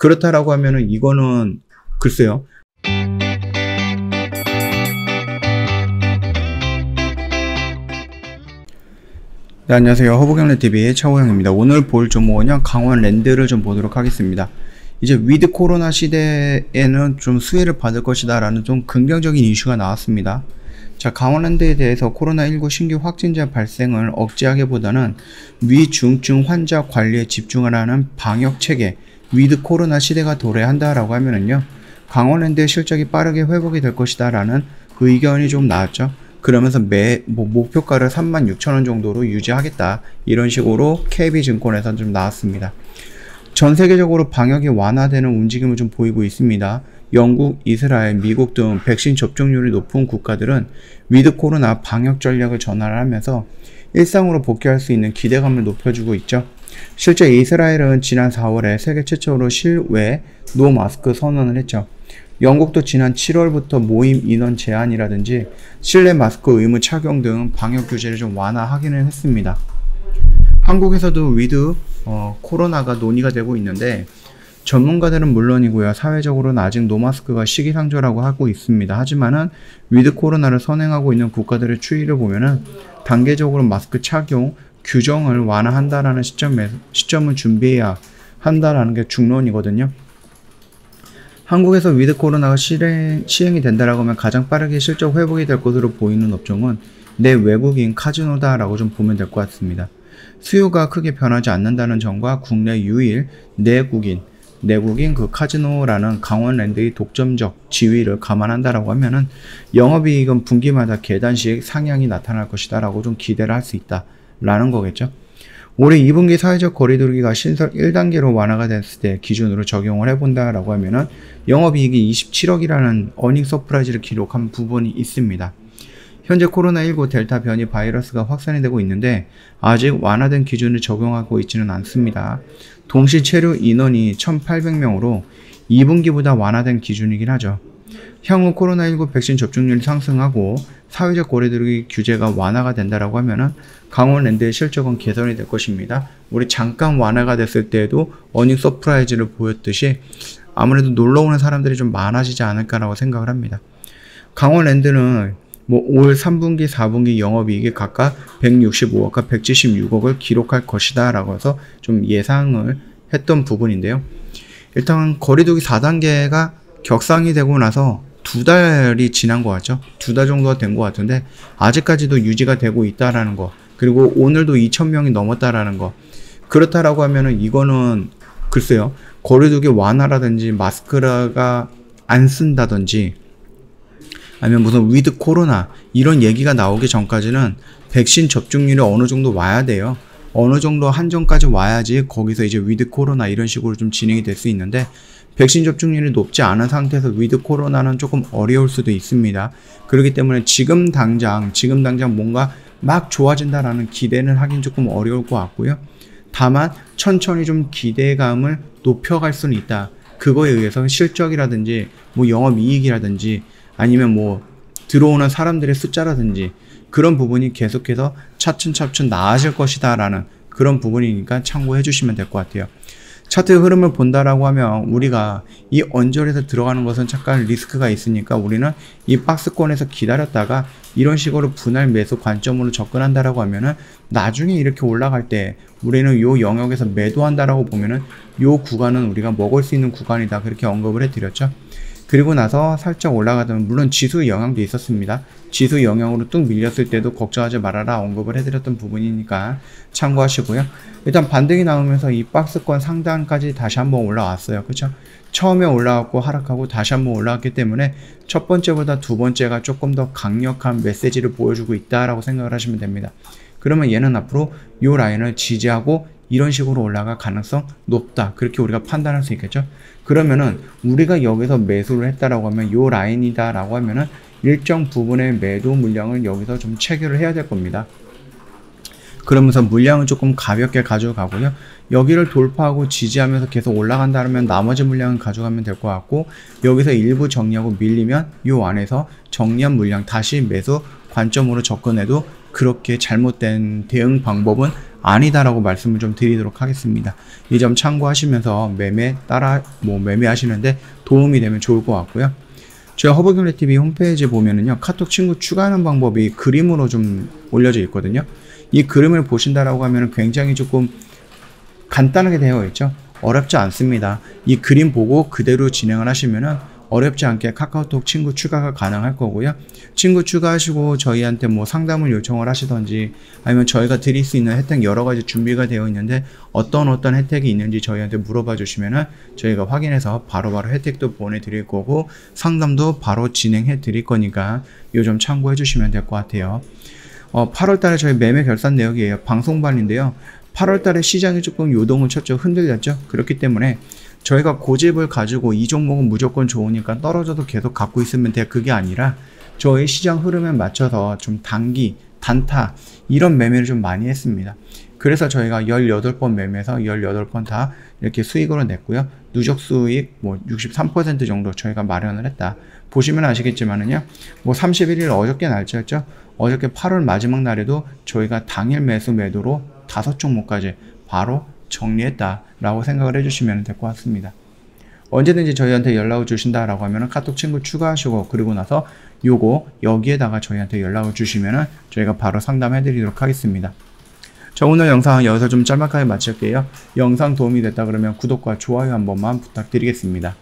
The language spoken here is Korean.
그렇다라고 하면은 이거는 글쎄요. 네, 안녕하세요. 허브경제TV의 차호영입니다. 오늘 볼 종목은요, 강원랜드를 좀 보도록 하겠습니다. 이제 위드 코로나 시대에는 좀 수혜를 받을 것이다 라는 좀 긍정적인 이슈가 나왔습니다. 자, 강원랜드에 대해서 코로나19 신규 확진자 발생을 억제하기보다는 위중증 환자 관리에 집중하라는 방역체계, 위드 코로나 시대가 도래한다 라고 하면은요, 강원랜드의 실적이 빠르게 회복이 될 것이다 라는 의견이 좀 나왔죠. 그러면서 목표가를 36,000원 정도로 유지하겠다, 이런 식으로 KB증권에서 좀 나왔습니다. 전 세계적으로 방역이 완화되는 움직임을 좀 보이고 있습니다. 영국, 이스라엘, 미국 등 백신 접종률이 높은 국가들은 위드 코로나 방역 전략을 전환을 하면서 일상으로 복귀할 수 있는 기대감을 높여주고 있죠. 실제 이스라엘은 지난 4월에 세계 최초로 실외 노 마스크 선언을 했죠. 영국도 지난 7월부터 모임 인원 제한이라든지 실내 마스크 의무 착용 등 방역 규제를 좀 완화하기는 했습니다. 한국에서도 위드 코로나가 논의가 되고 있는데, 전문가들은 물론이고요, 사회적으로는 아직 노마스크가 시기상조라고 하고 있습니다. 하지만은 위드 코로나를 선행하고 있는 국가들의 추이를 보면은 단계적으로 마스크 착용 규정을 완화한다라는 시점을 준비해야 한다라는 게 중론이거든요. 한국에서 위드 코로나가 시행이 된다라고 하면 가장 빠르게 실적 회복이 될 것으로 보이는 업종은 내 외국인 카지노다라고 좀 보면 될 것 같습니다. 수요가 크게 변하지 않는다는 점과 국내 유일 내국인 그 카지노라는 강원랜드의 독점적 지위를 감안한다라고 하면은 영업이익은 분기마다 계단식 상향이 나타날 것이다 라고 좀 기대를 할 수 있다 라는 거겠죠. 올해 2분기 사회적 거리두기가 신설 1단계로 완화가 됐을 때 기준으로 적용을 해본다 라고 하면은 영업이익이 27억이라는 어닝 서프라이즈를 기록한 부분이 있습니다. 현재 코로나19 델타 변이 바이러스가 확산이 되고 있는데 아직 완화된 기준을 적용하고 있지는 않습니다. 동시 체류 인원이 1,800명으로 2분기보다 완화된 기준이긴 하죠. 향후 코로나19 백신 접종률이 상승하고 사회적 거리두기 규제가 완화가 된다라고 하면은 강원랜드의 실적은 개선이 될 것입니다. 우리 잠깐 완화가 됐을 때에도 어닝 서프라이즈를 보였듯이 아무래도 놀러오는 사람들이 좀 많아지지 않을까라고 생각을 합니다. 강원랜드는 올 3분기, 4분기 영업이익이 각각 165억과 176억을 기록할 것이다 라고 해서 좀 예상을 했던 부분인데요. 일단 거리두기 4단계가 격상이 되고 나서 2달이 지난 것 같죠. 2달 정도가 된 것 같은데 아직까지도 유지가 되고 있다라는 거, 그리고 오늘도 2,000명이 넘었다라는 거, 그렇다라고 하면은 이거는 글쎄요, 거리두기 완화라든지 마스크가 안 쓴다든지 아니면 무슨 위드 코로나 이런 얘기가 나오기 전까지는 백신 접종률이 어느 정도 와야 돼요. 어느 정도 한정까지 와야지 거기서 이제 위드 코로나 이런 식으로 좀 진행이 될 수 있는데, 백신 접종률이 높지 않은 상태에서 위드 코로나는 조금 어려울 수도 있습니다. 그렇기 때문에 지금 당장 뭔가 막 좋아진다라는 기대는 하긴 조금 어려울 것 같고요. 다만 천천히 좀 기대감을 높여갈 수는 있다. 그거에 의해서 실적이라든지 영업이익이라든지 아니면 들어오는 사람들의 숫자라든지 그런 부분이 계속해서 차츰차츰 나아질 것이다 라는 그런 부분이니까 참고해 주시면 될 것 같아요. 차트 흐름을 본다라고 하면 우리가 이 언저리에서 들어가는 것은 잠깐 리스크가 있으니까 우리는 이 박스권에서 기다렸다가 이런 식으로 분할 매수 관점으로 접근한다라고 하면은 나중에 이렇게 올라갈 때 우리는 요 영역에서 매도한다라고 보면은 요 구간은 우리가 먹을 수 있는 구간이다, 그렇게 언급을 해드렸죠. 그리고 나서 살짝 올라가던, 물론 지수 영향도 있었습니다. 지수 영향으로 뚝 밀렸을 때도 걱정하지 말아라 언급을 해드렸던 부분이니까 참고하시고요. 일단 반등이 나오면서 이 박스권 상단까지 다시 한번 올라왔어요. 그쵸? 처음에 올라왔고 하락하고 다시 한번 올라왔기 때문에 첫 번째보다 두 번째가 조금 더 강력한 메시지를 보여주고 있다라고 생각을 하시면 됩니다. 그러면 얘는 앞으로 이 라인을 지지하고 이런 식으로 올라갈 가능성 높다, 그렇게 우리가 판단할 수 있겠죠. 그러면은 우리가 여기서 매수를 했다라고 하면 요 라인이다 라고 하면은 일정 부분의 매도 물량을 여기서 좀 체결을 해야 될 겁니다. 그러면서 물량을 조금 가볍게 가져가고요, 여기를 돌파하고 지지하면서 계속 올라간다면 나머지 물량을 가져가면 될 것 같고, 여기서 일부 정리하고 밀리면 요 안에서 정리한 물량 다시 매수 관점으로 접근해도 그렇게 잘못된 대응 방법은 아니다라고 말씀을 좀 드리도록 하겠습니다. 이 점 참고하시면서 매매하시는데 도움이 되면 좋을 것 같고요. 저희 허브경제TV 홈페이지에 보면은요, 카톡 친구 추가하는 방법이 그림으로 좀 올려져 있거든요. 이 그림을 보신다라고 하면 굉장히 조금 간단하게 되어 있죠. 어렵지 않습니다. 이 그림 보고 그대로 진행을 하시면은 어렵지 않게 카카오톡 친구 추가가 가능할 거고요. 친구 추가하시고 저희한테 뭐 상담을 요청을 하시던지 아니면 저희가 드릴 수 있는 혜택 여러 가지 준비가 되어 있는데 어떤 혜택이 있는지 저희한테 물어봐 주시면은 저희가 확인해서 바로바로 혜택도 보내드릴 거고 상담도 바로 진행해 드릴 거니까 요 점 참고해 주시면 될 것 같아요. 8월달에 저희 매매 결산 내역이에요. 방송반인데요. 8월달에 시장이 조금 요동을 쳤죠. 흔들렸죠. 그렇기 때문에 저희가 고집을 가지고 이 종목은 무조건 좋으니까 떨어져도 계속 갖고 있으면 돼. 그게 아니라 저희 시장 흐름에 맞춰서 좀 단기, 단타 이런 매매를 좀 많이 했습니다. 그래서 저희가 18번 매매해서 18번 다 이렇게 수익으로 냈고요. 누적 수익 뭐 63% 정도 저희가 마련을 했다. 보시면 아시겠지만은요. 뭐 31일 어저께 날짜였죠. 어저께 8월 마지막 날에도 저희가 당일 매도로 5종목까지 바로 정리했다라고 생각을 해주시면 될 것 같습니다. 언제든지 저희한테 연락을 주신다라고 하면 카톡 친구 추가하시고 그리고 나서 여기에다가 저희한테 연락을 주시면 저희가 바로 상담해 드리도록 하겠습니다. 자, 오늘 영상 여기서 좀 짤막하게 마칠게요. 영상 도움이 됐다 그러면 구독과 좋아요 한 번만 부탁드리겠습니다.